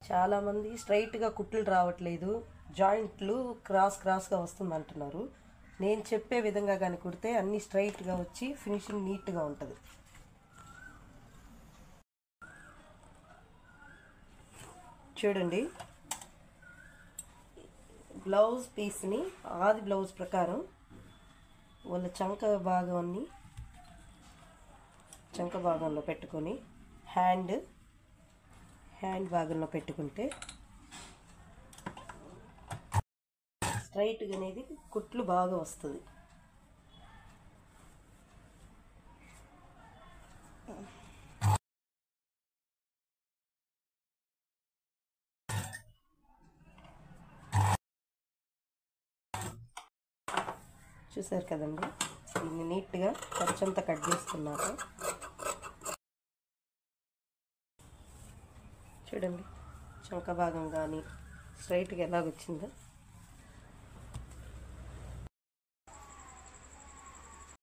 చాలామంది స్ట్రైట్గా కుట్లు రావట్లేదు, జాయింట్లు క్రాస్గా వస్తుంది అంటున్నారు. నేను చెప్పే విధంగా కానీ కుడితే అన్నీ స్ట్రైట్గా వచ్చి ఫినిషింగ్ నీట్గా ఉంటుంది. చూడండి, బ్లౌజ్ పీస్ని ఆది బ్లౌజ్ ప్రకారం వాళ్ళ చంక భాగంలో పెట్టుకొని హ్యాండ్ భాగంలో పెట్టుకుంటే స్ట్రైట్గా అనేది కుట్లు బాగా వస్తుంది. చూసారు కదండి, దీన్ని నీట్గా ఖర్చంతా కట్ చేసుకున్నాక చూడండి చంక భాగం కానీ స్ట్రైట్గా ఎలాగొచ్చిందో.